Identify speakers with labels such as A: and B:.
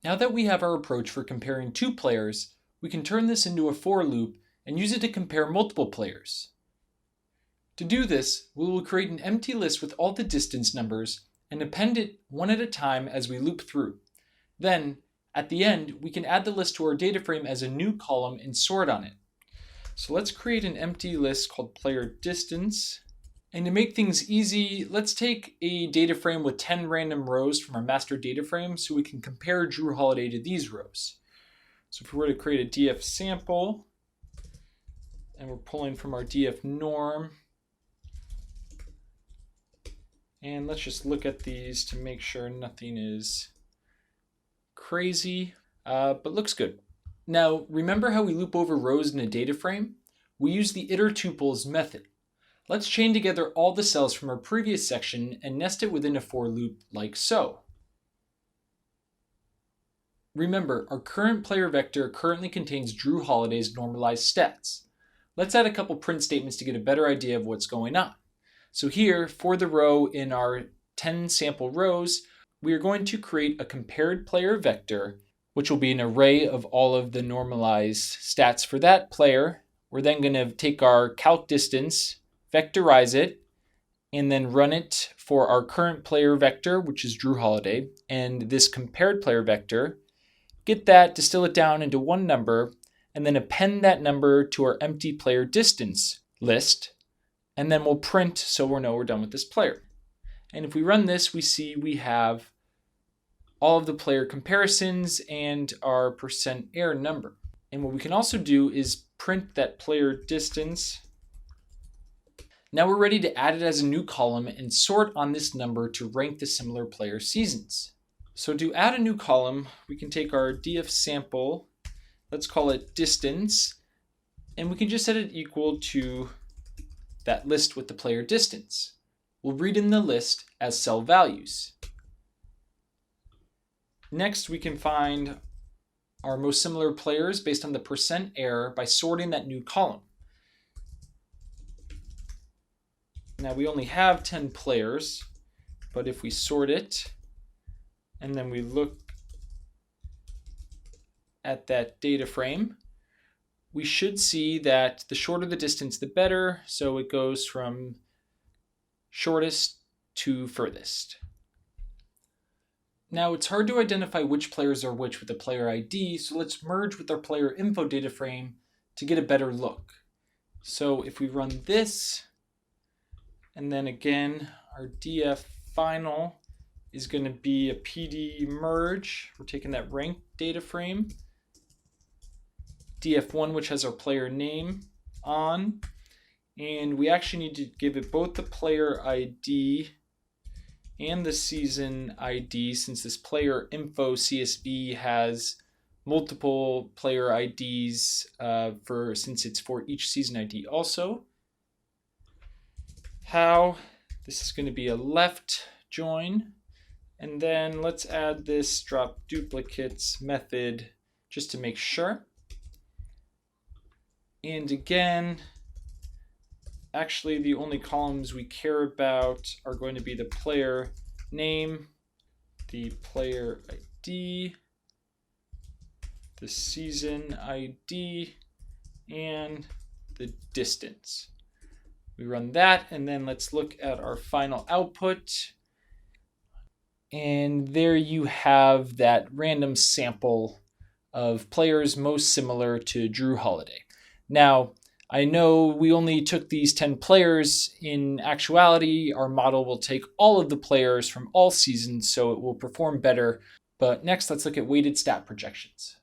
A: Now that we have our approach for comparing two players, we can turn this into a for loop and use it to compare multiple players. To do this, we will create an empty list with all the distance numbers and append it one at a time as we loop through. Then, at the end, we can add the list to our data frame as a new column and sort on it. So let's create an empty list called player distance. And to make things easy, let's take a data frame with 10 random rows from our master data frame so we can compare Drew Holiday to these rows. So if we were to create a df sample, and we're pulling from our df norm, and let's just look at these to make sure nothing is crazy, but looks good. Now, remember how we loop over rows in a data frame? We use the itertuples method. Let's chain together all the cells from our previous section and nest it within a for loop like so. Remember, our current player vector currently contains Drew Holiday's normalized stats. Let's add a couple print statements to get a better idea of what's going on. So here, for the row in our 10 sample rows, we are going to create a compared player vector, which will be an array of all of the normalized stats for that player. We're then going to take our calc distance, vectorize it, and then run it for our current player vector, which is Drew Holiday, and this compared player vector, get that, distill it down into one number, and then append that number to our empty player distance list, and then we'll print so we know we're done with this player. And if we run this, we see we have all of the player comparisons and our percent error number. And what we can also do is print that player distance. Now we're ready to add it as a new column and sort on this number to rank the similar player seasons. So to add a new column, we can take our df sample, let's call it distance, and we can just set it equal to that list with the player distance. We'll read in the list as cell values. Next, we can find our most similar players based on the percent error by sorting that new column. Now we only have 10 players, but if we sort it and then we look at that data frame, we should see that the shorter the distance, the better. So it goes from shortest to furthest. Now it's hard to identify which players are which with the player ID, so let's merge with our player info data frame to get a better look. So if we run this, and then again, our df final is going to be a pd merge. We're taking that ranked data frame, df1, which has our player name on, and we actually need to give it both the player ID and the season ID, since this player info CSV has multiple player IDs since it's for each season ID also. How this is going to be a left join, and then let's add this drop duplicates method just to make sure. And again, actually the only columns we care about are going to be the player name, the player ID, the season ID, and the distance. We run that, and then let's look at our final output. And there you have that random sample of players most similar to Drew Holiday. Now, I know we only took these 10 players. In actuality, our model will take all of the players from all seasons, so it will perform better. But next, let's look at weighted stat projections.